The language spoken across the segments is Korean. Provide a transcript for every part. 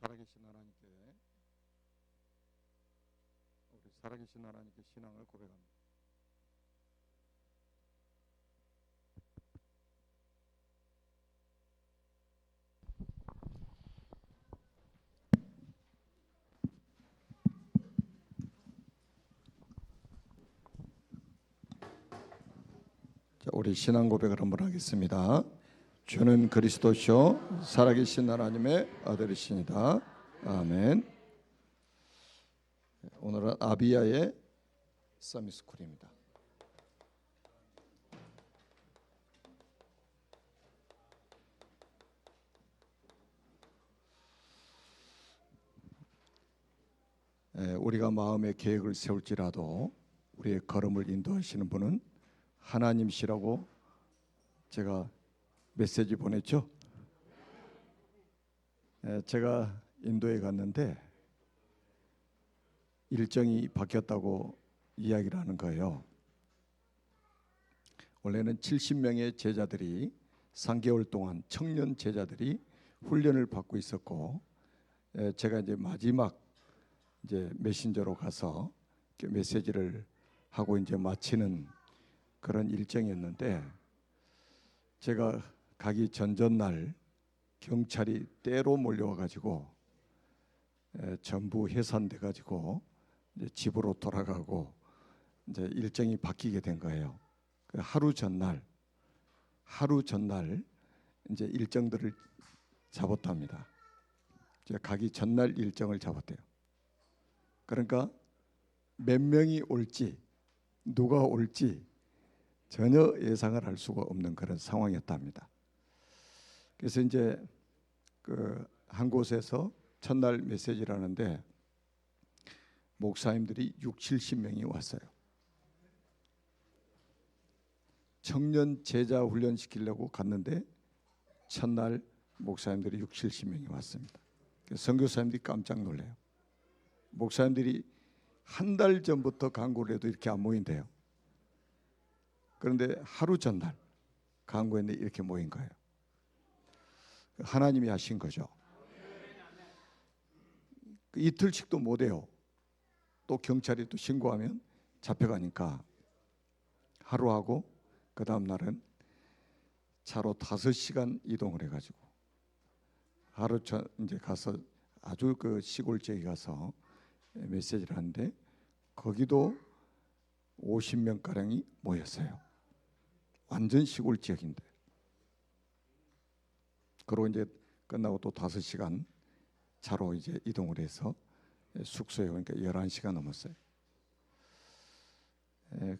살아계신 하나님께 신앙을 고백합니다. 자, 우리 신앙 고백을 한번 하겠습니다. 주는 그리스도시요 살아계신 하나님의 아들이시니다. 아멘. 오늘은 아비야의 서밋스쿨입니다. 우리가 마음의 계획을 세울지라도 우리의 걸음을 인도하시는 분은 하나님이시라고 제가 메시지 보냈죠. 제가 인도에 갔는데 일정이 바뀌었다고 이야기를 하는 거예요. 원래는 70명의 제자들이 3개월 동안 청년 제자들이 훈련을 받고 있었고, 제가 이제 마지막 메신저로 가서 메시지를 하고 이제 마치는 그런 일정이었는데, 제가 가기 전날 경찰이 때로 몰려와 가지고 전부 해산돼 가지고 이제 집으로 돌아가고 이제 일정이 바뀌게 된 거예요. 하루 전날 이제 일정들을 잡았답니다. 제가 가기 전날 일정을 잡았대요. 그러니까 몇 명이 올지 누가 올지 전혀 예상을 할 수가 없는 그런 상황이었답니다. 그래서 이제 한 곳에서 첫날 메시지를 하는데 목사님들이 60-70명이 왔어요. 청년 제자 훈련 시키려고 갔는데 첫날 목사님들이 60-70명이 왔습니다. 선교사님들이 깜짝 놀래요. 목사님들이 한 달 전부터 강구를 해도 이렇게 안 모인대요. 그런데 하루 전날 강구했는데 이렇게 모인 거예요. 하나님이 하신 거죠. 이틀씩도 못 해요. 또 경찰이 또 신고하면 잡혀가니까 하루 하고 그 다음 날은 차로 5시간 이동을 해가지고 하루 이제 가서 아주 그 시골 지역에 가서 메시지를 하는데 거기도 50명 가량이 모였어요. 완전 시골 지역인데. 그리고 이제 끝나고 또 5시간 차로 이제 이동을 해서 숙소에 오니까 11시가 넘었어요.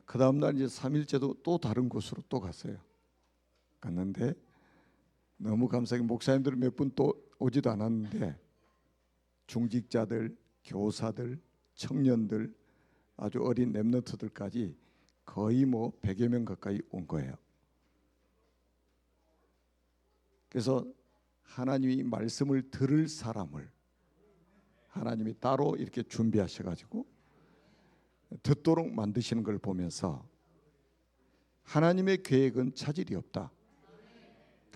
그 다음 날 이제 3일째도 또 다른 곳으로 또 갔어요. 갔는데 너무 감사하게 목사님들은 몇 분 또 오지도 않았는데 중직자들, 교사들, 청년들, 아주 어린 랩런트들까지 거의 뭐 100여 명 가까이 온 거예요. 그래서 하나님이 말씀을 들을 사람을 하나님이 따로 이렇게 준비하셔가지고 듣도록 만드시는 걸 보면서 하나님의 계획은 차질이 없다.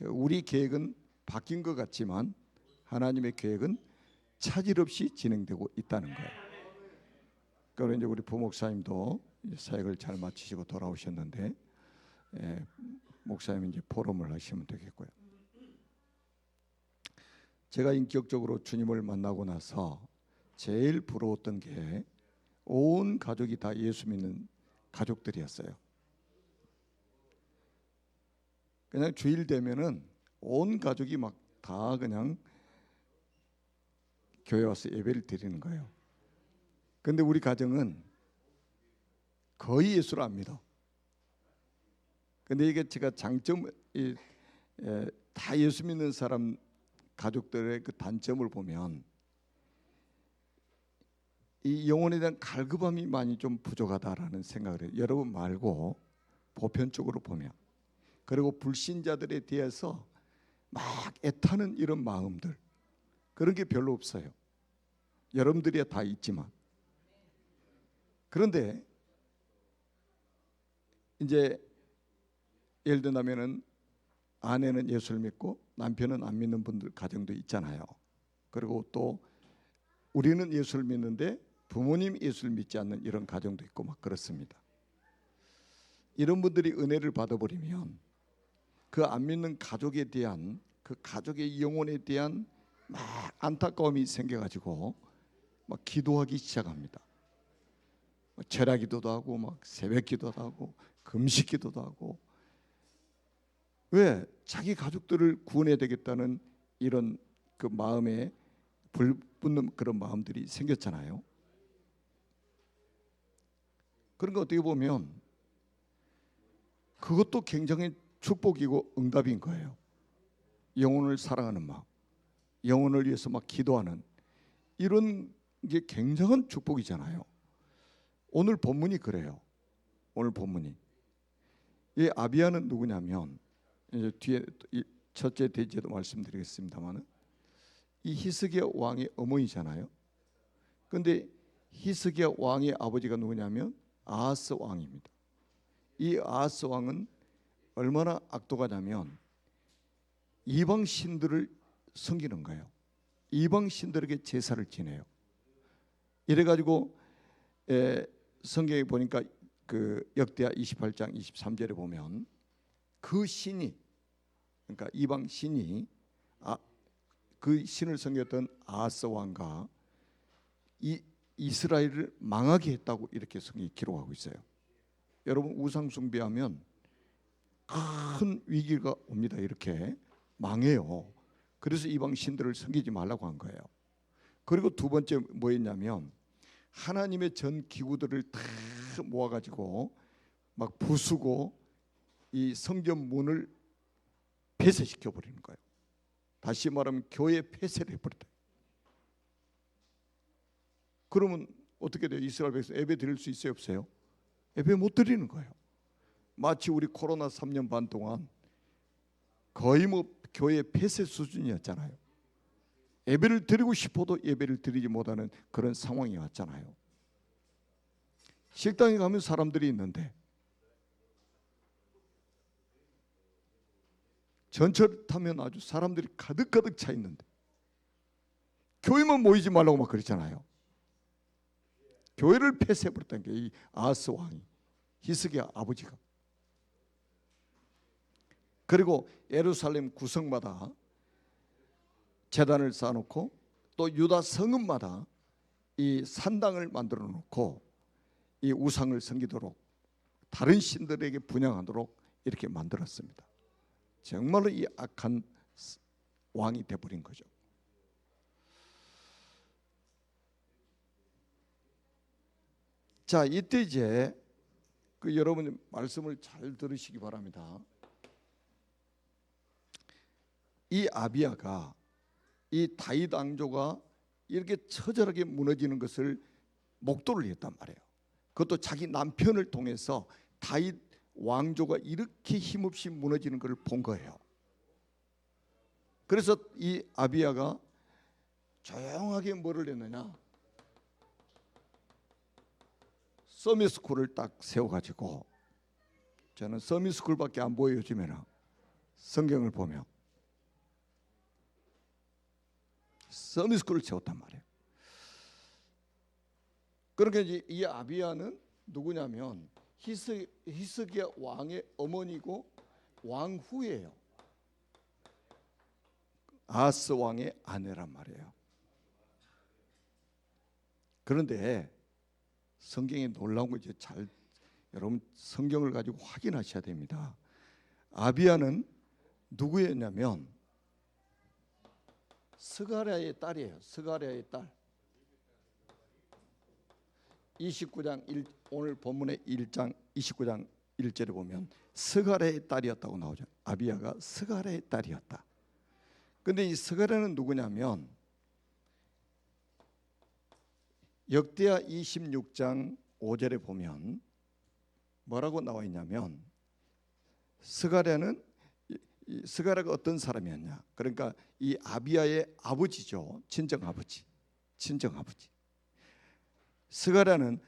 우리 계획은 바뀐 것 같지만 하나님의 계획은 차질 없이 진행되고 있다는 거예요. 그리고 이제 우리 부목사님도 사역을 잘 마치시고 돌아오셨는데 목사님 이제 포럼을 하시면 되겠고요. 제가 인격적으로 주님을 만나고 나서 제일 부러웠던 게 온 가족이 다 예수 믿는 가족들이었어요. 그냥 주일 되면은 온 가족이 막 다 그냥 교회 와서 예배를 드리는 거예요. 근데 우리 가정은 거의 예수를 안 믿어. 근데 이게 제가 장점, 다 예수 믿는 사람 가족들의 그 단점을 보면 이 영혼에 대한 갈급함이 많이 좀 부족하다라는 생각을 해요. 여러분 말고 보편적으로 보면. 그리고 불신자들에 대해서 막 애타는 이런 마음들, 그런 게 별로 없어요. 여러분들이 다 있지만. 그런데 이제 예를 들면은 아내는 예수를 믿고 남편은 안 믿는 분들 가정도 있잖아요. 그리고 또 우리는 예수를 믿는데 부모님 예수를 믿지 않는 이런 가정도 있고 막 그렇습니다. 이런 분들이 은혜를 받아버리면 그 안 믿는 가족에 대한, 그 가족의 영혼에 대한 막 안타까움이 생겨가지고 막 기도하기 시작합니다. 철야 기도도 하고 막 새벽 기도도 하고 금식 기도도 하고. 왜? 자기 가족들을 구원해야 되겠다는 이런 그 마음에 불붙는 그런 마음들이 생겼잖아요. 그런 거 어떻게 보면 그것도 굉장히 축복이고 응답인 거예요. 영혼을 사랑하는 마음, 영혼을 위해서 막 기도하는 이런 게 굉장한 축복이잖아요. 오늘 본문이 그래요. 오늘 본문이 이 아비야는 누구냐면, 이제 뒤에 첫째 대제도 말씀드리겠습니다만, 이 히스기야 왕의 어머니잖아요. 그런데 히스기야 왕의 아버지가 누구냐면 아하스 왕입니다. 이 아하스 왕은 얼마나 악도가냐면 이방 신들을 섬기는 거예요. 이방 신들에게 제사를 지내요. 이래가지고 성경에 보니까 그 역대하 28장 23절에 보면 그 신이, 그러니까 이방 신이 그 신을 섬겼던 아하스 왕과 이스라엘을 망하게 했다고 이렇게 성경이 기록하고 있어요. 여러분, 우상 숭배하면 큰 위기가 옵니다. 이렇게 망해요. 그래서 이방 신들을 섬기지 말라고 한 거예요. 그리고 두 번째 뭐였냐면 하나님의 전 기구들을 다 모아가지고 막 부수고 이 성전 문을 폐쇄시켜 버리는 거예요. 다시 말하면 교회 폐쇄를 해버렸다. 그러면 어떻게 돼요? 이스라엘 백성 예배 드릴 수 있어요, 없어요? 예배 못 드리는 거예요. 마치 우리 코로나 3년 반 동안 거의 뭐 교회 폐쇄 수준이었잖아요. 예배를 드리고 싶어도 예배를 드리지 못하는 그런 상황이 왔잖아요. 식당에 가면 사람들이 있는데, 전철 타면 아주 사람들이 가득가득 차 있는데 교회만 모이지 말라고 막 그랬잖아요. 교회를 폐쇄해버렸다는 게 이 아하스 왕이, 히스기야 아버지가. 그리고 예루살렘 구성마다 제단을 쌓아놓고 또 유다 성읍마다 이 산당을 만들어 놓고 이 우상을 섬기도록, 다른 신들에게 분향하도록 이렇게 만들었습니다. 정말로 이 악한 왕이 되어버린 거죠. 자, 이때 이제 그 여러분 말씀을 잘 들으시기 바랍니다. 이 아비야가, 이 다윗 왕조가 이렇게 처절하게 무너지는 것을 목도를 했단 말이에요. 그것도 자기 남편을 통해서 다윗 왕조가 이렇게 힘없이 무너지는 것을 본 거예요. 그래서 이 아비야가 조용하게 뭐를 했느냐, 서밋스쿨을 딱 세워가지고, 저는 서밋스쿨밖에 안 보여요. 요즘에는 성경을 보면 서밋스쿨을 세웠단 말이에요. 그러니까 이제 이 아비야는 누구냐면 히스기야 왕의 어머니고 왕후예요. 아하스 왕의 아내란 말이에요. 그런데 성경에 놀라운 거 이제 잘 여러분 성경을 가지고 확인하셔야 됩니다. 아비야는 누구였냐면 스가랴의 딸이에요. 스가랴의 딸. 29장 오늘 본문의 1장 29장 1절에 보면 스가랴의 딸이었다고 나오죠. 아비야가 스가랴의 딸이었다. 근데 이 스가랴는 누구냐면 역대하 26장 5절에 보면 뭐라고 나와 있냐면, 스가랴가 어떤 사람이었냐? 그러니까 이 아비야의 아버지죠. 친정아버지. 스가랴는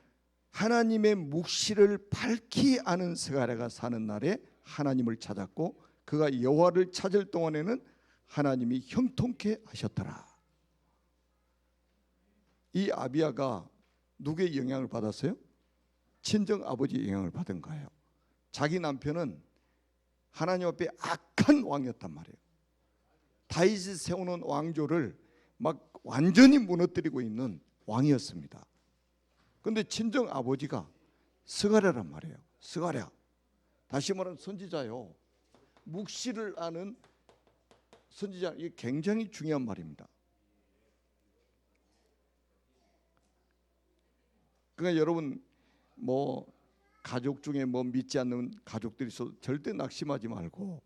하나님의 묵시를 밝히 아는 스가랴가 사는 날에 하나님을 찾았고, 그가 여호와를 찾을 동안에는 하나님이 형통케 하셨더라. 이 아비야가 누구의 영향을 받았어요? 친정 아버지의 영향을 받은 거예요. 자기 남편은 하나님 앞에 악한 왕이었단 말이에요. 다윗이 세우는 왕조를 막 완전히 무너뜨리고 있는 왕이었습니다. 그런데 친정 아버지가 스가랴란 말이에요. 스가랴, 다시 말하면 선지자요. 묵시를 아는 선지자, 이게 굉장히 중요한 말입니다. 그러니까 여러분 뭐 가족 중에 뭐 믿지 않는 가족들이 있어도 절대 낙심하지 말고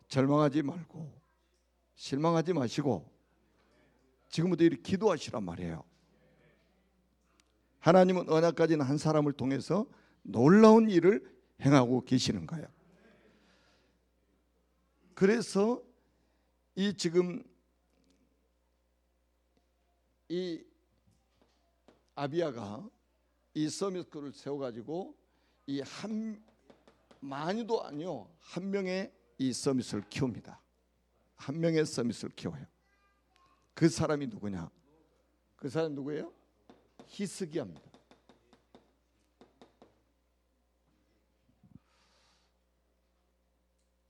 절망하지 말고 실망하지 마시고 지금부터 이렇게 기도하시란 말이에요. 하나님은 언약 가진 한 사람을 통해서 놀라운 일을 행하고 계시는 거예요. 그래서 이 지금 이 아비야가 이 서밋스쿨을 세워가지고 이 한 많이도 아니요 한 명의 이 서밋을 키웁니다. 한 명의 서밋을 키워요. 그 사람이 누구냐? 그 사람이 누구예요? 히스기야입니다.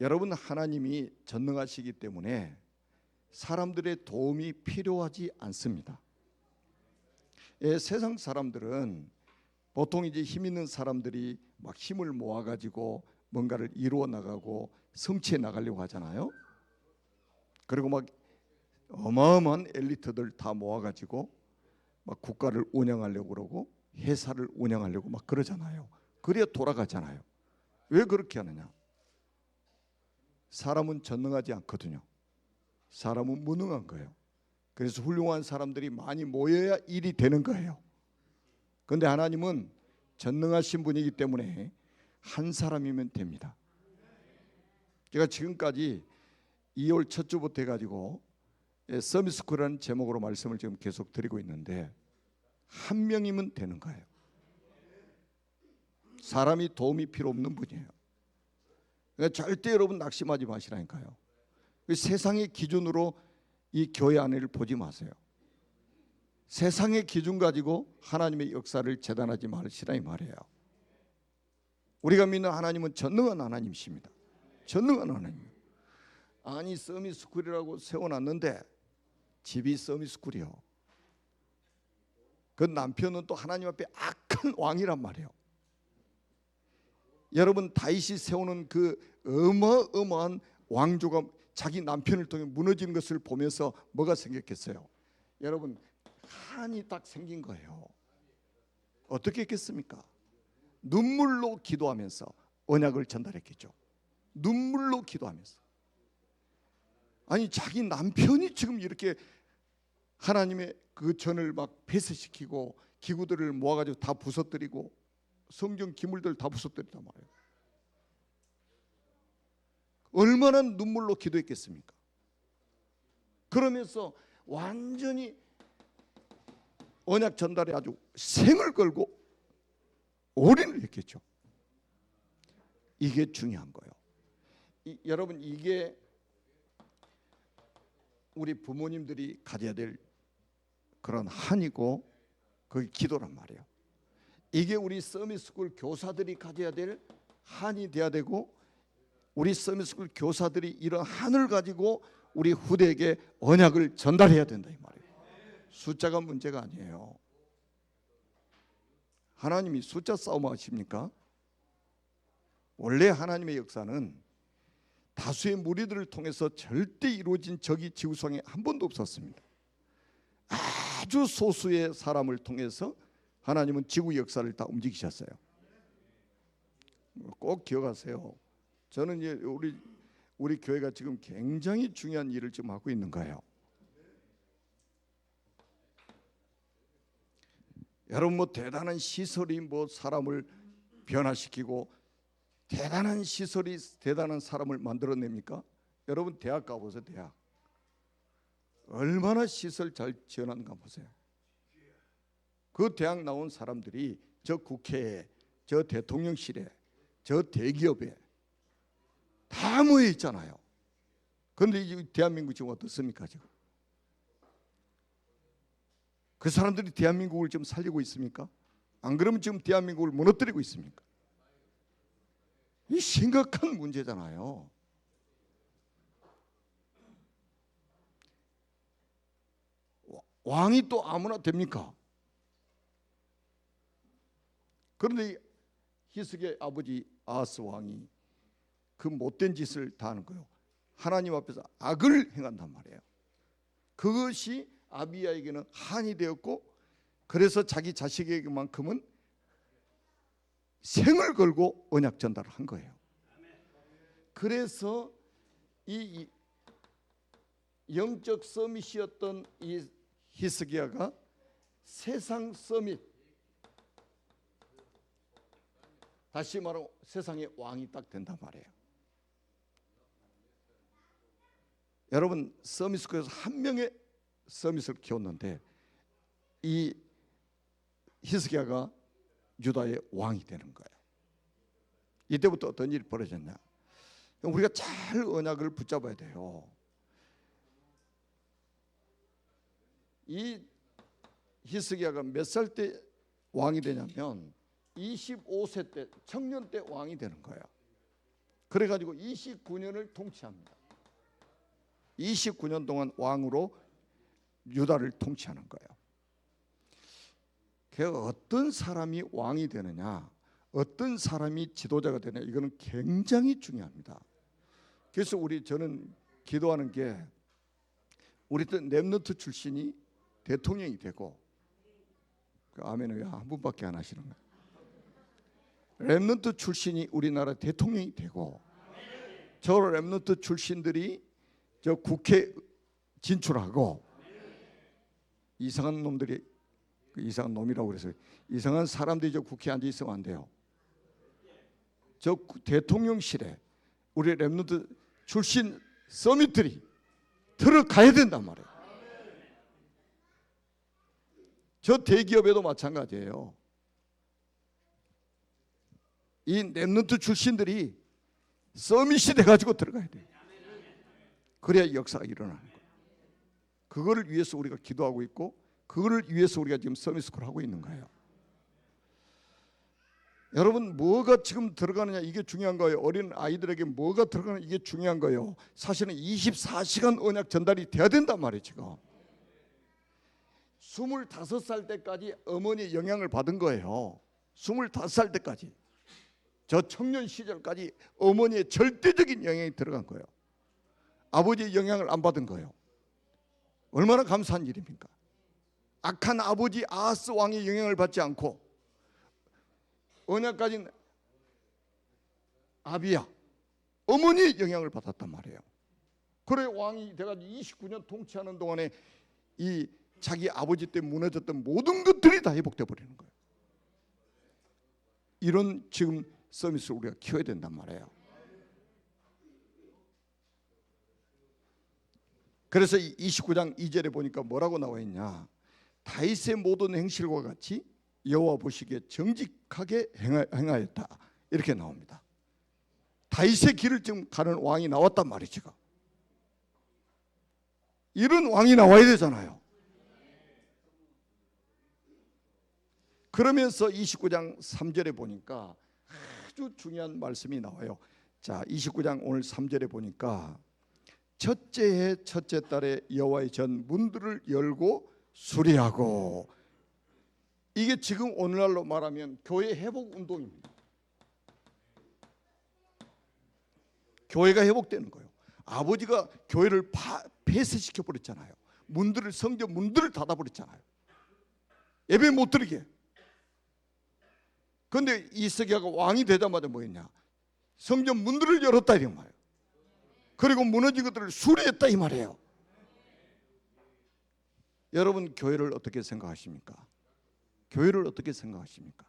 여러분, 하나님이 전능하시기 때문에 사람들의 도움이 필요하지 않습니다. 세상 사람들은 보통 이제 힘 있는 사람들이 막 힘을 모아가지고 뭔가를 이루어 나가고 성취해 나가려고 하잖아요. 그리고 막 어마어마한 엘리트들 다 모아가지고 막 국가를 운영하려고 그러고 회사를 운영하려고 막 그러잖아요. 그래야 돌아가잖아요. 왜 그렇게 하느냐? 사람은 전능하지 않거든요. 사람은 무능한 거예요. 그래서 훌륭한 사람들이 많이 모여야 일이 되는 거예요. 그런데 하나님은 전능하신 분이기 때문에 한 사람이면 됩니다. 제가 지금까지 2월 첫 주부터 해가지고 서밋스쿨이라는 제목으로 말씀을 지금 계속 드리고 있는데 한 명이면 되는 거예요. 사람이 도움이 필요 없는 분이에요. 그러니까 절대 여러분 낙심하지 마시라니까요. 세상의 기준으로 이 교회 안을 보지 마세요. 세상의 기준 가지고 하나님의 역사를 재단하지 마시라 이 말이에요. 우리가 믿는 하나님은 전능한 하나님이십니다. 전능한 하나님. 아니 서밋스쿨이라고 세워놨는데 집이 서밋스쿨이요. 그 남편은 또 하나님 앞에 악한 왕이란 말이에요. 여러분 다윗이 세우는 그 어마어마한 왕조가 자기 남편을 통해 무너지는 것을 보면서 뭐가 생겼겠어요? 여러분 한이 딱 생긴 거예요. 어떻게 했겠습니까? 눈물로 기도하면서 언약을 전달했겠죠. 눈물로 기도하면서. 아니 자기 남편이 지금 이렇게 하나님의 그 전을 막 폐쇄시키고 기구들을 모아가지고 다 부서뜨리고 성경 기물들 다 부서뜨렸단 말이에요. 얼마나 눈물로 기도했겠습니까? 그러면서 완전히 언약 전달에 아주 생을 걸고 올인을 했겠죠. 이게 중요한 거예요. 여러분 이게 우리 부모님들이 가져야 될 그런 한이고 그게 기도란 말이에요. 이게 우리 서밋스쿨 교사들이 가져야 될 한이 돼야 되고 우리 서밋스쿨 교사들이 이런 한을 가지고 우리 후대에게 언약을 전달해야 된다 이 말이에요. 숫자가 문제가 아니에요. 하나님이 숫자 싸움 하십니까? 원래 하나님의 역사는 다수의 무리들을 통해서 절대 이루어진 적이 지구상에 한 번도 없었습니다. 아주 소수의 사람을 통해서 하나님은 지구 역사를 다 움직이셨어요. 꼭 기억하세요. 저는 이제 우리 교회가 지금 굉장히 중요한 일을 지금 하고 있는 거예요. 여러분 뭐 대단한 시설이 뭐 사람을 변화시키고 대단한 시설이 대단한 사람을 만들어냅니까? 여러분 대학 가보세요. 대학 얼마나 시설 잘 지어놨는가 보세요. 그 대학 나온 사람들이 저 국회에 저 대통령실에 저 대기업에 다 모여 있잖아요. 그런데 이 대한민국 지금 어떻습니까 지금? 그 사람들이 대한민국을 지금 살리고 있습니까? 안 그러면 지금 대한민국을 무너뜨리고 있습니까? 이 심각한 문제잖아요. 왕이 또 아무나 됩니까? 그런데 히스기야의 아버지 아하스 왕이 그 못된 짓을 다 하는 거예요. 하나님 앞에서 악을 행한단 말이에요. 그것이 아비야에게는 한이 되었고, 그래서 자기 자식에게만큼은 생을 걸고 언약 전달을 한 거예요. 그래서 이 영적 서밋이었던 이 히스기야가 세상 서밋, 다시 말하면 세상의 왕이 딱 된단 말이에요. 여러분, 서밋스쿨에서 한 명의 서밋을 키웠는데 이 히스기야가 유다의 왕이 되는 거예요. 이때부터 어떤 일이 벌어졌냐? 우리가 잘 언약을 붙잡아야 돼요. 이 히스기야가 몇 살 때 왕이 되냐면 25세 때, 청년 때 왕이 되는 거예요. 그래가지고 29년을 통치합니다. 29년 동안 왕으로 유다를 통치하는 거예요. 그 어떤 사람이 왕이 되느냐, 어떤 사람이 지도자가 되느냐, 이거는 굉장히 중요합니다. 그래서 저는 기도하는 게, 우리 때 렘넌트 출신이 대통령이 되고, 아멘은 왜 한 분밖에 안 하시는 거예요? 렘넌트 출신이 우리나라 대통령이 되고, 저 렘넌트 출신들이 저 국회 진출하고, 이상한 놈들이, 이상한 놈이라고 그래서 이상한 사람들이 저 국회에 앉아 있으면 안 돼요. 저 대통령실에 우리 렘넌트 출신 서밋들이 들어가야 된단 말이에요. 저 대기업에도 마찬가지예요. 이 렘넌트 출신들이 서밋이 돼가지고 들어가야 돼요. 그래야 역사가 일어나는 거예요. 그거를 위해서 우리가 기도하고 있고, 그거를 위해서 우리가 지금 서밋스쿨 하고 있는 거예요. 여러분, 뭐가 지금 들어가느냐, 이게 중요한 거예요. 어린 아이들에게 뭐가 들어가느냐, 이게 중요한 거예요. 사실은 24시간 언약 전달이 돼야 된단 말이에요. 지금 25살 때까지 어머니의 영향을 받은 거예요. 25살 때까지, 저 청년 시절까지 어머니의 절대적인 영향이 들어간 거예요. 아버지의 영향을 안 받은 거예요. 얼마나 감사한 일입니까? 악한 아버지 아하스 왕의 영향을 받지 않고 언약 가진 아비야, 어머니의 영향을 받았단 말이에요. 그래 왕이 돼가지고 29년 통치하는 동안에 이 자기 아버지 때 무너졌던 모든 것들이 다 회복돼 버리는 거예요. 이런 지금 서밋을 우리가 키워야 된단 말이에요. 그래서 29장 2절에 보니까 뭐라고 나와 있냐? 다윗의 모든 행실과 같이 여호와 보시기에 정직하게 행하였다, 이렇게 나옵니다. 다윗의 길을 지금 가는 왕이 나왔단 말이죠. 이런 왕이 나와야 되잖아요. 그러면서 29장 3절에 보니까 아주 중요한 말씀이 나와요. 자, 29장 오늘 3절에 보니까 첫째 해 첫째 달에 여호와의 전 문들을 열고 수리하고, 이게 지금 오늘날로 말하면 교회 회복 운동입니다. 교회가 회복되는 거예요. 아버지가 교회를 폐쇄시켜 버렸잖아요. 문들을, 성전 문들을 닫아 버렸잖아요. 예배 못 드리게. 그런데 히스기야가 왕이 되자마자 뭐였냐? 성전 문들을 열었다 이 말이에요. 그리고 무너진 것들을 수리했다 이 말이에요. 여러분, 교회를 어떻게 생각하십니까? 교회를 어떻게 생각하십니까?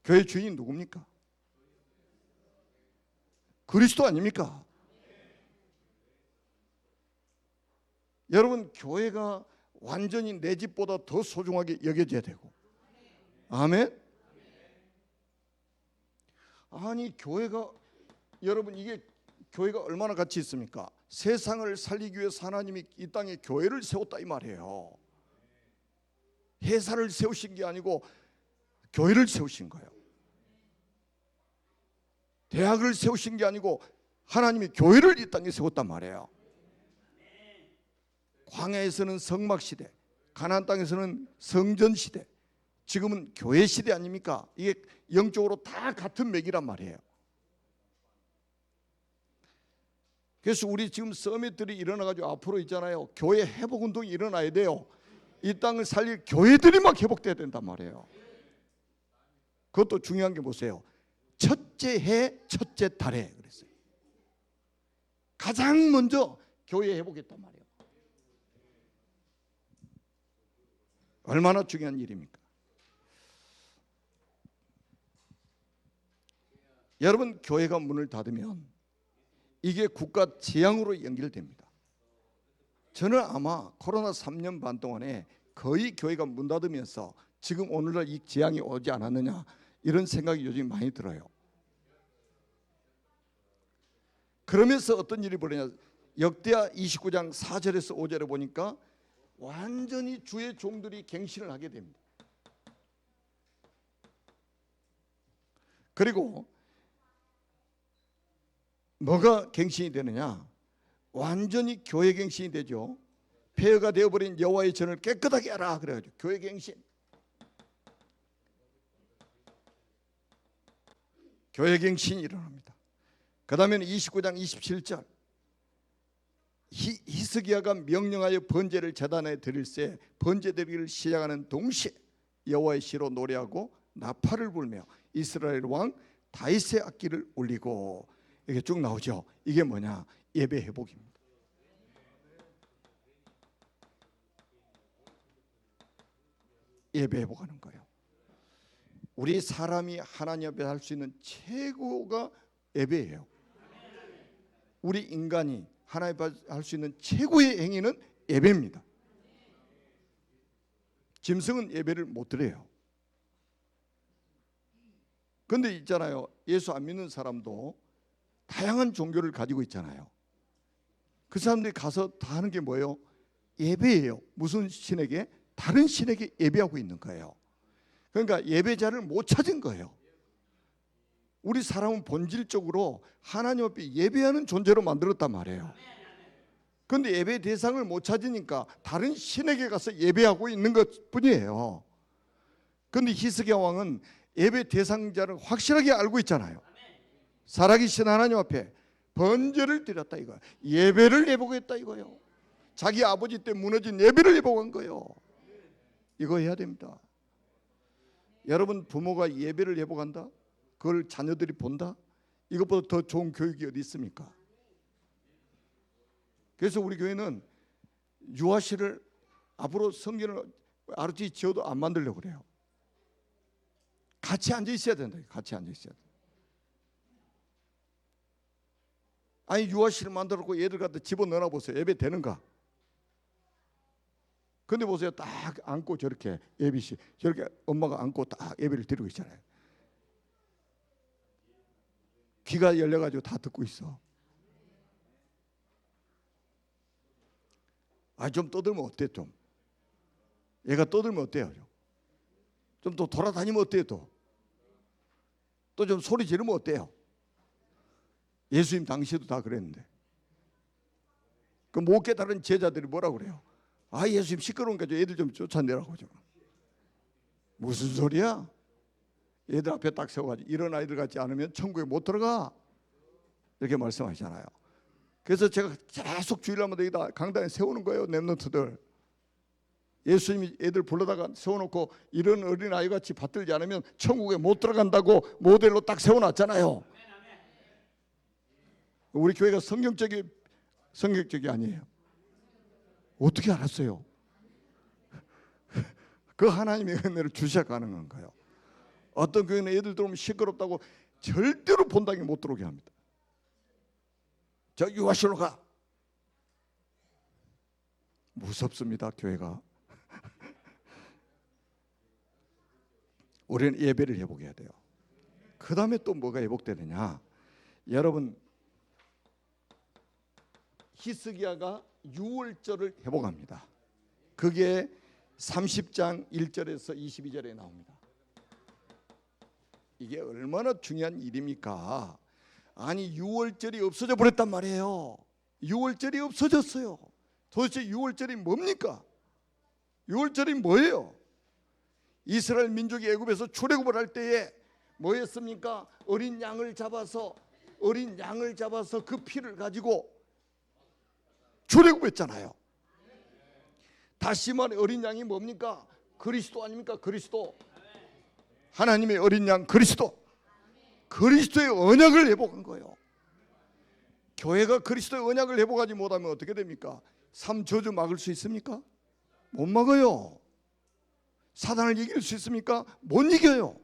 교회 주인이 누굽니까? 그리스도 아닙니까? 여러분, 교회가 완전히 내 집보다 더 소중하게 여겨져야 되고, 아멘? 아니, 교회가, 여러분, 이게 교회가 얼마나 가치 있습니까? 세상을 살리기 위해서 하나님이 이 땅에 교회를 세웠다 이 말이에요. 회사를 세우신 게 아니고 교회를 세우신 거예요. 대학을 세우신 게 아니고 하나님이 교회를 이 땅에 세웠단 말이에요. 광야에서는 성막 시대, 가나안 땅에서는 성전 시대, 지금은 교회 시대 아닙니까? 이게 영적으로 다 같은 맥이란 말이에요. 그래서 우리 지금 서밋들이 일어나가지고 앞으로 있잖아요. 교회 회복 운동이 일어나야 돼요. 이 땅을 살릴 교회들이 막 회복돼야 된단 말이에요. 그것도 중요한 게 보세요. 첫째 해, 첫째 달에 그랬어요. 가장 먼저 교회 회복했단 말이에요. 얼마나 중요한 일입니까? 여러분, 교회가 문을 닫으면 이게 국가 재앙으로 연결됩니다. 저는 아마 코로나 3년 반 동안에 거의 교회가 문 닫으면서 지금 오늘날 이 재앙이 오지 않았느냐 이런 생각이 요즘 많이 들어요. 그러면서 어떤 일이 벌어지냐, 역대하 29장 4절에서 5절에 보니까 완전히 주의 종들이 갱신을 하게 됩니다. 그리고 뭐가 갱신이 되느냐, 완전히 교회 갱신이 되죠. 폐허가 되어버린 여호와의 전을 깨끗하게 하라 그래가지고 교회 갱신. 교회 갱신이 일어납니다. 그 다음에는 29장 27절, 히스기야가 명령하여 번제를 제단에 드릴새 번제 드리기를 시작하는 동시에 여호와의 시로 노래하고 나팔을 불며 이스라엘 왕 다윗의 악기를 울리고, 이게 쭉 나오죠. 이게 뭐냐? 예배 회복입니다. 예배 회복하는 거예요. 우리 사람이 하나님 앞에 할 수 있는 최고가 예배예요. 우리 인간이 하나님 앞에 할 수 있는 최고의 행위는 예배입니다. 짐승은 예배를 못 드려요. 그런데 있잖아요, 예수 안 믿는 사람도 다양한 종교를 가지고 있잖아요. 그 사람들이 가서 다 하는 게 뭐예요? 예배예요. 무슨 신에게? 다른 신에게 예배하고 있는 거예요. 그러니까 예배자를 못 찾은 거예요. 우리 사람은 본질적으로 하나님 앞에 예배하는 존재로 만들었단 말이에요. 그런데 예배 대상을 못 찾으니까 다른 신에게 가서 예배하고 있는 것 뿐이에요. 그런데 히스기야 왕은 예배 대상자를 확실하게 알고 있잖아요. 살아계신 하나님 앞에 번제를 드렸다 이거예요. 예배를 회복했다 이거예요. 자기 아버지 때 무너진 예배를 회복한 거예요. 이거 해야 됩니다. 여러분, 부모가 예배를 회복한다? 그걸 자녀들이 본다? 이것보다 더 좋은 교육이 어디 있습니까? 그래서 우리 교회는 유아실을 앞으로 성경을 RT 지어도 안 만들려고 그래요. 같이 앉아 있어야 된다. 같이 앉아 있어야 돼. 아니, 유아실을 만들었고 얘들 갖다 집어넣어 보세요. 예배 되는가? 근데 보세요, 딱 안고 저렇게 예비시 저렇게 엄마가 안고 딱 예배를 드리고 있잖아요. 귀가 열려가지고 다 듣고 있어. 아, 좀 떠들면 어때? 좀 얘가 떠들면 어때요? 좀 또 돌아다니면 어때요? 또 좀 소리 지르면 어때요? 예수님 당시에도 다 그랬는데, 그 못 깨달은 제자들이 뭐라고 그래요? 아, 예수님 시끄러우니까 애들 좀 쫓아내라고. 무슨 소리야? 애들 앞에 딱 세워가지고 이런 아이들 같지 않으면 천국에 못 들어가, 이렇게 말씀하시잖아요. 그래서 제가 계속 주일날마다 여기다 강단에 세우는 거예요. 랩런트들. 예수님이 애들 불러다가 세워놓고 이런 어린아이같이 받들지 않으면 천국에 못 들어간다고 모델로 딱 세워놨잖아요. 우리 교회가 성경적이 아니에요. 어떻게 알았어요? 그 하나님의 은혜를 주셔야 가능한 거예요. 어떤 교회는 애들 들어오면 시끄럽다고 절대로 본당에 못 들어오게 합니다. 저 유아실로 가. 무섭습니다, 교회가. 우리는 예배를 회복해야 돼요. 그 다음에 또 뭐가 회복되느냐? 여러분, 히스기야가 유월절을 회복합니다. 그게 30장 1절에서 22절에 나옵니다. 이게 얼마나 중요한 일입니까? 아니 6월절이 없어져 버렸단 말이에요. 6월절이 없어졌어요. 도대체 6월절이 뭡니까? 6월절이 뭐예요? 이스라엘 민족이 애굽에서 출애굽을 할 때에 뭐였습니까? 어린 양을 잡아서 그 피를 가지고 출애굽했잖아요. 다시 말해 어린 양이 뭡니까? 그리스도 아닙니까? 그리스도. 하나님의 어린 양 그리스도. 그리스도의 언약을 회복한 거예요. 교회가 그리스도의 언약을 회복하지 못하면 어떻게 됩니까? 삶 저주 막을 수 있습니까? 못 막아요. 사단을 이길 수 있습니까? 못 이겨요.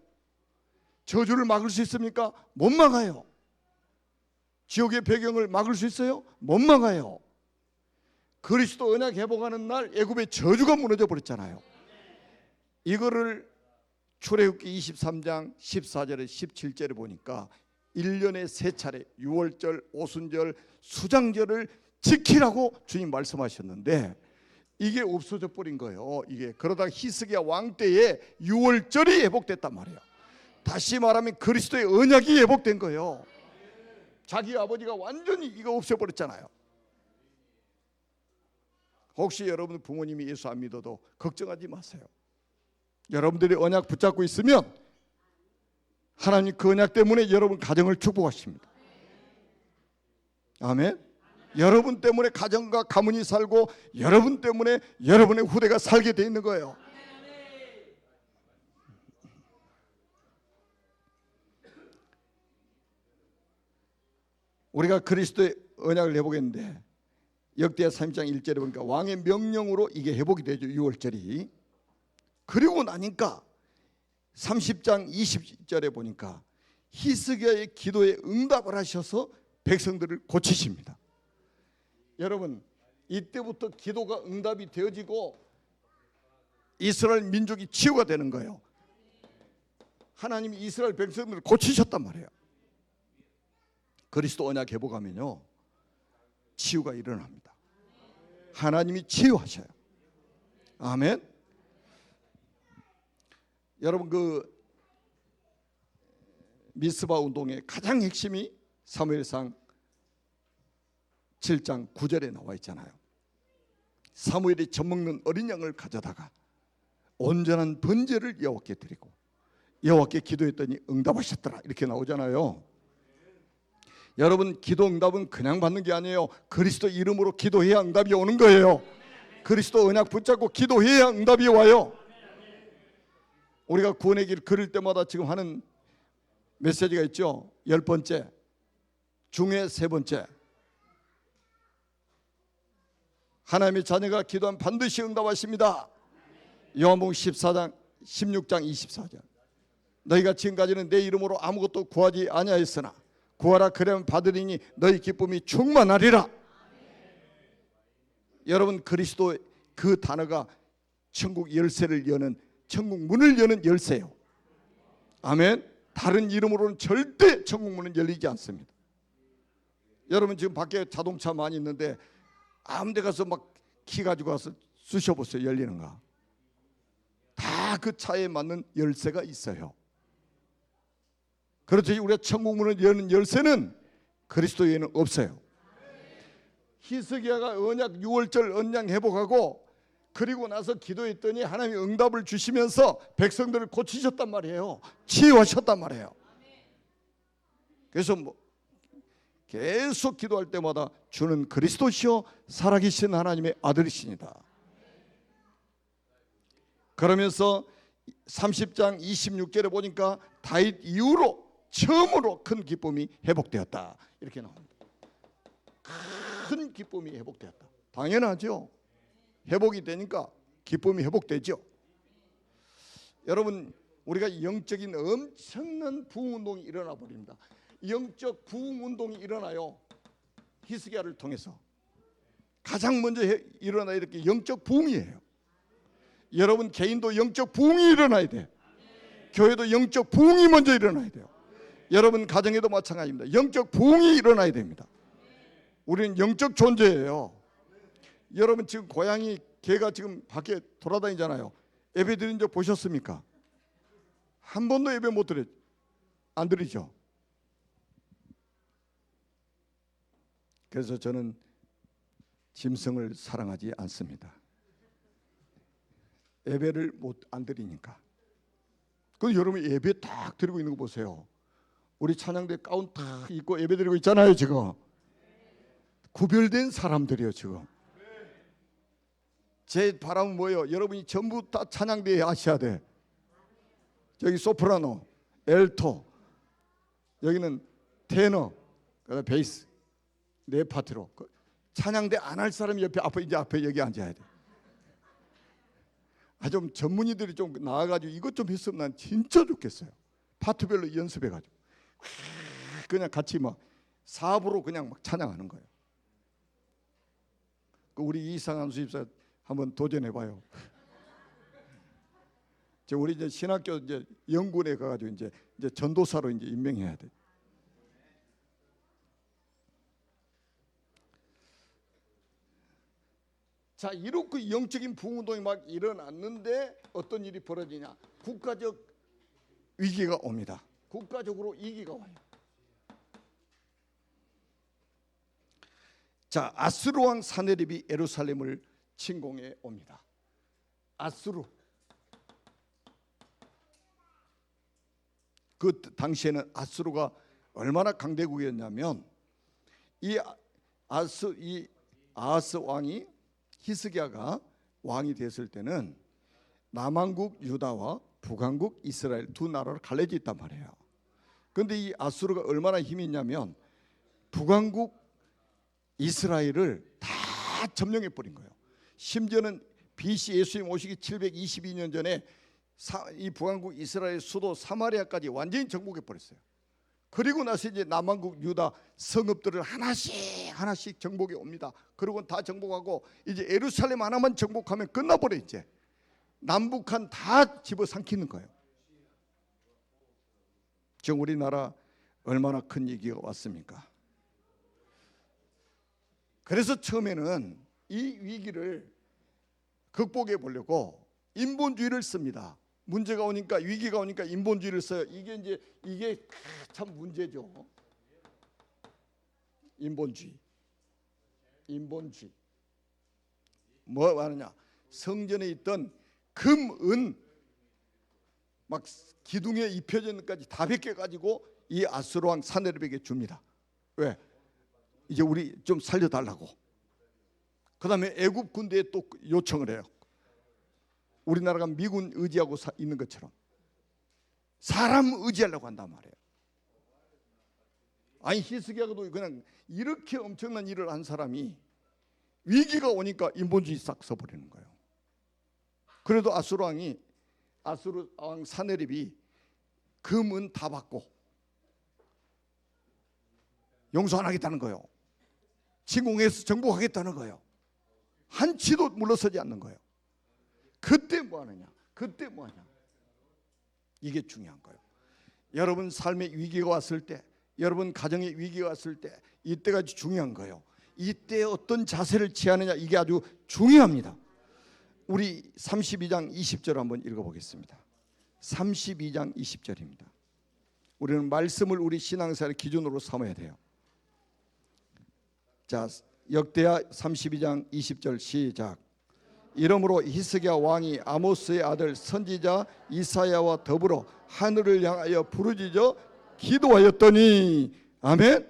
저주를 막을 수 있습니까? 못 막아요. 지옥의 배경을 막을 수 있어요? 못 막아요. 그리스도 언약 회복하는 날 애굽의 저주가 무너져 버렸잖아요. 이거를 출애굽기 23장 14절에 17절에 보니까 1년에 3차례 6월절, 오순절, 수장절을 지키라고 주님 말씀하셨는데 이게 없어져 버린 거예요. 이게 그러다가 히스기야 왕 때에 6월절이 회복됐단 말이에요. 다시 말하면 그리스도의 언약이 회복된 거예요. 자기 아버지가 완전히 이거 없애버렸잖아요. 혹시 여러분 부모님이 예수 안 믿어도 걱정하지 마세요. 여러분들이 언약 붙잡고 있으면 하나님 그 언약 때문에 여러분 가정을 축복하십니다. 아멘. 여러분 때문에 가정과 가문이 살고 여러분 때문에 여러분의 후대가 살게 돼 있는 거예요. 우리가 그리스도의 언약을 회복했는데 역대하 3장 1절에 보니까 왕의 명령으로 이게 회복이 되죠. 6월절이. 그리고 나니까 30장 20절에 보니까 히스기야의 기도에 응답을 하셔서 백성들을 고치십니다. 여러분 이때부터 기도가 응답이 되어지고 이스라엘 민족이 치유가 되는 거예요. 하나님이 이스라엘 백성들을 고치셨단 말이에요. 그리스도 언약 회복하면요 치유가 일어납니다. 하나님이 치유하셔요. 아멘. 여러분 그 미스바 운동의 가장 핵심이 사무엘상 7장 9절에 나와 있잖아요. 사무엘이 젖먹는 어린 양을 가져다가 온전한 번제를 여호와께 드리고 여호와께 기도했더니 응답하셨더라 이렇게 나오잖아요. 여러분 기도 응답은 그냥 받는 게 아니에요. 그리스도 이름으로 기도해야 응답이 오는 거예요. 그리스도 언약 붙잡고 기도해야 응답이 와요. 우리가 구원의 길 걸을 때마다 지금 하는 메시지가 있죠. 10번째 중에 3번째 하나님의 자녀가 기도하면 반드시 응답하십니다. 요한복음 14장 16장 24절 너희가 지금까지는 내 이름으로 아무것도 구하지 아니하였으나 구하라 그러면 받으리니 너희 기쁨이 충만하리라. 여러분 그리스도 그 단어가 천국 열쇠를 여는 천국 문을 여는 열쇠예요. 아멘. 다른 이름으로는 절대 천국 문은 열리지 않습니다. 여러분 지금 밖에 자동차 많이 있는데 아무 데 가서 막 키 가지고 가서 쑤셔보세요. 열리는가. 다 그 차에 맞는 열쇠가 있어요. 그렇듯이 우리가 천국 문을 여는 열쇠는 그리스도에는 없어요. 히스기야가 언약 6월절 언약 회복하고 그리고 나서 기도했더니 하나님이 응답을 주시면서 백성들을 고치셨단 말이에요. 치유하셨단 말이에요. 그래서 계속 기도할 때마다 주는 그리스도시요 살아계신 하나님의 아들이시니다. 그러면서 30장 26절에 보니까 다윗 이후로 처음으로 큰 기쁨이 회복되었다 이렇게 나옵니다. 큰 기쁨이 회복되었다. 당연하죠. 회복이 되니까 기쁨이 회복되죠. 여러분 우리가 영적인 엄청난 부흥운동이 일어나 버립니다. 영적 부흥운동이 일어나요. 히스기야를 통해서 가장 먼저 일어나야 될 게 영적 부흥이에요. 여러분 개인도 영적 부흥이 일어나야 돼요. 교회도 영적 부흥이 먼저 일어나야 돼요. 여러분 가정에도 마찬가지입니다. 영적 부흥이 일어나야 됩니다. 우리는 영적 존재예요. 여러분 지금 고양이 개가 지금 밖에 돌아다니잖아요. 예배 드린 적 보셨습니까? 한 번도 예배 못 드려, 안 드리죠. 그래서 저는 짐승을 사랑하지 않습니다. 예배를 안 드리니까. 그 여러분 예배 딱 드리고 있는 거 보세요. 우리 찬양대 가운 딱 입고 예배 드리고 있잖아요. 지금 구별된 사람들이요. 지금 제 바람은 뭐예요? 여러분이 전부 다 찬양대에 하셔야 돼. 저기 소프라노, 엘토, 여기는 테너, 그다음 베이스, 네 파트로. 찬양대 안 할 사람이 옆에 앞에 여기 앉아야 돼. 좀 전문의들이 좀 나와가지고 이것 좀 했으면 난 진짜 좋겠어요. 파트별로 연습해가지고 그냥 같이 막 사부로 그냥 막 찬양하는 거예요. 우리 이상한 수집사 한번 도전해봐요. 우리 이제 신학교 이제 영군에 가가지고 이제 전도사로 이제 임명해야 돼. 자, 이렇게 영적인 부흥운동이 막 일어났는데 어떤 일이 벌어지냐? 국가적 위기가 옵니다. 국가적으로 위기가 와요. 자, 아수르 왕 사네립이 예루살렘을 침공해 옵니다. 아수르. 그 당시에는 아수르가 얼마나 강대국이었냐면 이 아하스 왕이 히스기야가 왕이 됐을 때는 남왕국 유다와 북왕국 이스라엘 두 나라로 갈려져 있단 말이에요. 그런데 이 아수르가 얼마나 힘이 있냐면 북왕국 이스라엘을 다 점령해 버린 거예요. 심지어는 BC 예수님 오시기 722년 전에 이 북왕국 이스라엘 수도 사마리아까지 완전히 정복해 버렸어요. 그리고 나서 이제 남왕국 유다 성읍들을 하나씩 정복해 옵니다. 그리고 다 정복하고 이제 예루살렘 하나만 정복하면 끝나버려. 이제 남북한 다 집어삼키는 거예요. 지금 우리나라 얼마나 큰 위기가 왔습니까? 그래서 처음에는 이 위기를 극복해 보려고 인본주의를 씁니다. 문제가 오니까, 위기가 오니까 인본주의를 써요. 이게 참 문제죠. 인본주의. 뭐 하느냐? 성전에 있던 금, 은 막 기둥에 입혀진 것까지 다 벗겨 가지고 이 아수르 왕 사네립에게 줍니다. 왜? 이제 우리 좀 살려달라고. 그 다음에 애굽 군대에 또 요청을 해요. 우리나라가 미군 의지하고 있는 것처럼 사람 의지하려고 한단 말이에요. 아니 히스기야도 그냥 이렇게 엄청난 일을 한 사람이 위기가 오니까 인본주의 싹 써버리는 거예요. 그래도 아수르 왕 사네립이 금은 다 받고 용서 안 하겠다는 거예요. 침공해서 정복하겠다는 거예요. 한치도 물러서지 않는 거예요. 그때 뭐 하느냐? 이게 중요한 거예요. 여러분 삶의 위기가 왔을 때, 여러분 가정의 위기가 왔을 때 이때가 아주 중요한 거예요. 이때 어떤 자세를 취하느냐, 이게 아주 중요합니다. 우리 32장 20절 한번 읽어보겠습니다. 32장 20절입니다. 우리는 말씀을 우리 신앙생활의 기준으로 삼아야 돼요. 자, 역대하 32장 20절 시작. 이러므로 히스기야 왕이 아모스의 아들 선지자 이사야와 더불어 하늘을 향하여 부르짖어 기도하였더니, 아멘.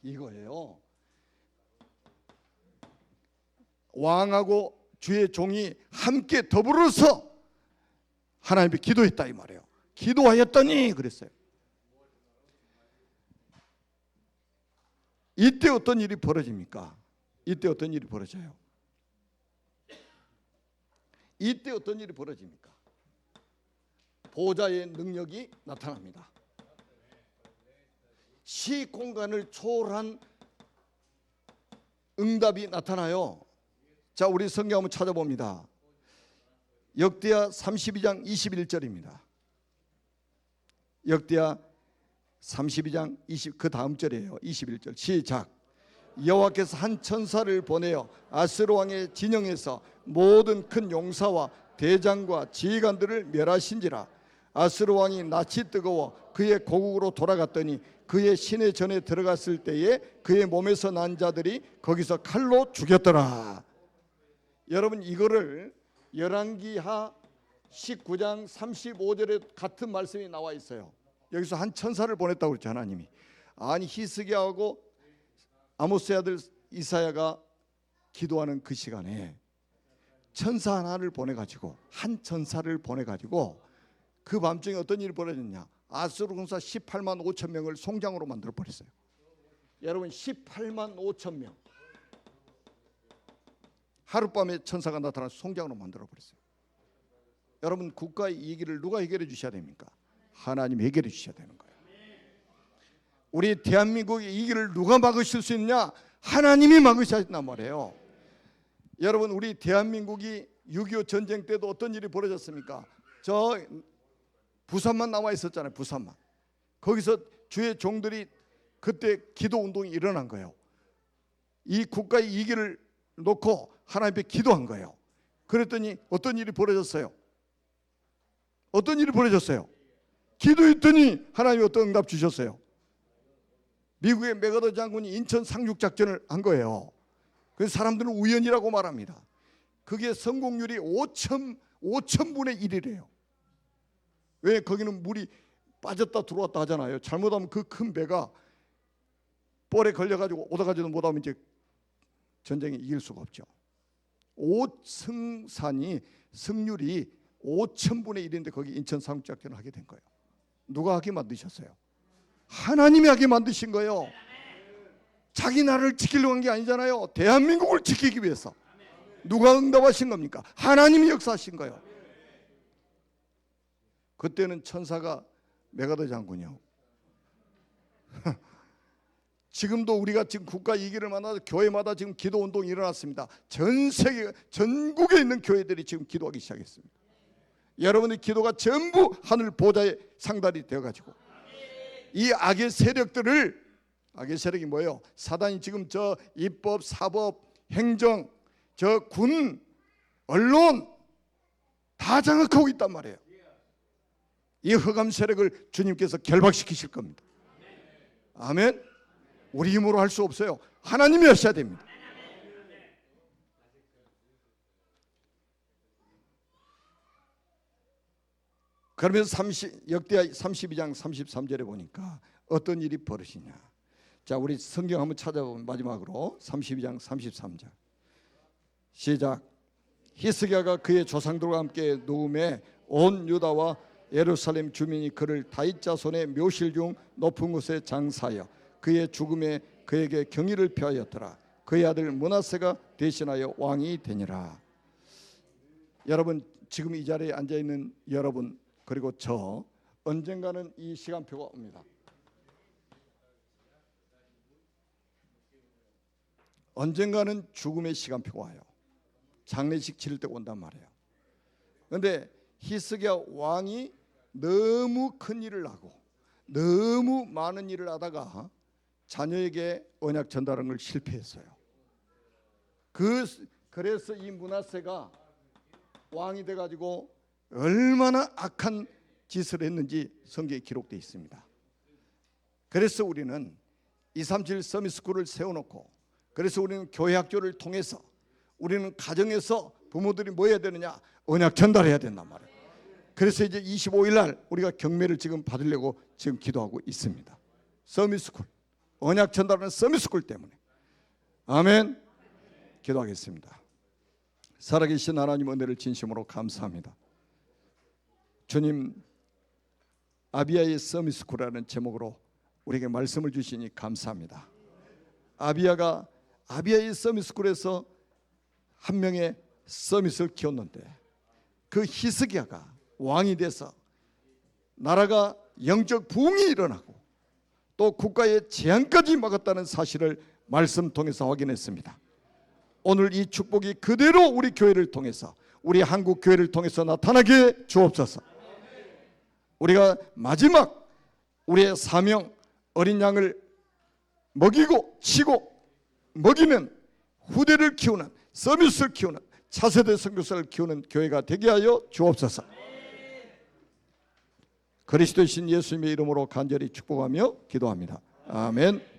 이거예요. 왕하고 주의 종이 함께 더불어서 하나님께 기도했다 이 말이에요. 기도하였더니 그랬어요. 이때 어떤 일이 벌어집니까? 이때 어떤 일이 벌어집니까? 보좌의 능력이 나타납니다. 시 공간을 초월한 응답이 나타나요. 자, 우리 성경 한번 찾아봅니다. 역대하 32장 21절입니다. 역대하 32장 20, 그 다음 절이에요. 21절 시작. 여호와께서 한 천사를 보내어 아스로 왕의 진영에서 모든 큰 용사와 대장과 지휘관들을 멸하신지라. 아스로 왕이 낯이 뜨거워 그의 고국으로 돌아갔더니 그의 시내 전에 들어갔을 때에 그의 몸에서 난 자들이 거기서 칼로 죽였더라. 여러분, 이거를 열왕기하 19장 35절에 같은 말씀이 나와 있어요. 여기서 한 천사를 보냈다고 그랬죠. 하나님이. 아니, 히스기야하고 아모스의 아들 이사야가 기도하는 그 시간에 천사 하나를 보내가지고, 한 천사를 보내가지고 그 밤중에 어떤 일이 벌어졌냐. 아수르 군사 18만 5천 명을 송장으로 만들어 버렸어요. 여러분, 18만 5천 명 하룻밤에 천사가 나타나서 송장으로 만들어 버렸어요. 여러분, 국가의 이익을 누가 해결해 주셔야 됩니까? 하나님이 해결해 주셔야 되는 거예요. 우리 대한민국의 이익을 누가 막으실 수 있느냐? 하나님이 막으셔야 된단 말이에요. 여러분, 우리 대한민국이 6.25 전쟁 때도 어떤 일이 벌어졌습니까? 저 부산만 남아 있었잖아요. 부산만. 거기서 주의 종들이 그때 기도 운동이 일어난 거예요. 이 국가의 이익을 놓고 하나님 앞에 기도한 거예요. 그랬더니 어떤 일이 벌어졌어요? 어떤 일이 벌어졌어요? 기도했더니 하나님이 어떤 응답 주셨어요? 미국의 맥아더 장군이 인천 상륙작전을 한 거예요. 그래서 사람들은 우연이라고 말합니다. 그게 성공률이 5천분의 1이래요. 왜? 거기는 물이 빠졌다 들어왔다 하잖아요. 잘못하면 그 큰 배가 뻘에 걸려가지고 오다가지도 못하면 이제 전쟁에 이길 수가 없죠. 승산이 승률이 5천분의 1인데 거기 인천 상륙작전을 하게 된 거예요. 누가 하게 만드셨어요? 하나님이 하게 만드신 거예요. 자기 나라를 지키려고 한 게 아니잖아요. 대한민국을 지키기 위해서. 누가 응답하신 겁니까? 하나님이 역사하신 거예요. 그때는 천사가 메가더 장군이요. 지금도 우리가 지금 국가 이익을 만나서 교회마다 지금 기도 운동이 일어났습니다. 전 세계 전국에 있는 교회들이 지금 기도하기 시작했습니다. 여러분의 기도가 전부 하늘 보좌에 상달이 되어가지고 이 악의 세력들을, 악의 세력이 뭐예요? 사단이 지금 저 입법, 사법, 행정, 저 군, 언론 다 장악하고 있단 말이에요. 이 흑암 세력을 주님께서 결박시키실 겁니다. 아멘. 우리 힘으로 할 수 없어요. 하나님이 하셔야 됩니다. 그러면서 역대하 32장 33절에 보니까 어떤 일이 벌어지냐. 자, 우리 성경 한번 찾아보면 마지막으로 32장 33절 시작. 히스기야가 그의 조상들과 함께 누움에 온 유다와 예루살렘 주민이 그를 다윗 자손의 묘실 중 높은 곳에 장사하여 그의 죽음에 그에게 경의를 표하였더라. 그의 아들 므낫세가 대신하여 왕이 되니라. 여러분, 지금 이 자리에 앉아있는 여러분 그리고 저 언젠가는 이 시간표가 옵니다. 언젠가는 죽음의 시간표가 와요. 장례식 치를 때 온단 말이에요. 그런데 히스기야 왕이 너무 큰 일을 하고 너무 많은 일을 하다가 자녀에게 언약 전달하는 걸 실패했어요. 그래서 이 므낫세가 왕이 돼가지고 얼마나 악한 짓을 했는지 성경에 기록되어 있습니다. 그래서 우리는 237 서밋스쿨을 세워놓고, 그래서 우리는 교회 학교를 통해서 우리는 가정에서 부모들이 뭐 해야 되느냐? 언약 전달해야 된단 말이에요. 그래서 이제 25일 날 우리가 경매를 지금 받으려고 지금 기도하고 있습니다. 서밋스쿨, 언약 전달하는 서밋스쿨 때문에. 아멘. 기도하겠습니다. 살아계신 하나님 은혜를 진심으로 감사합니다. 주님, 아비야의 서밋스쿨이라는 제목으로 우리에게 말씀을 주시니 감사합니다. 아비야의 서밋스쿨에서 한 명의 서밋을 키웠는데 그 히스기야가 왕이 돼서 나라가 영적 부흥이 일어나고 또 국가의 재앙까지 막았다는 사실을 말씀 통해서 확인했습니다. 오늘 이 축복이 그대로 우리 교회를 통해서, 우리 한국 교회를 통해서 나타나게 주옵소서. 우리가 마지막 우리의 사명, 어린 양을 먹이고 치고 먹이는, 후대를 키우는, 서비스를 키우는, 차세대 선교사를 키우는 교회가 되게 하여 주옵소서. 그리스도의 신 예수님의 이름으로 간절히 축복하며 기도합니다. 아멘.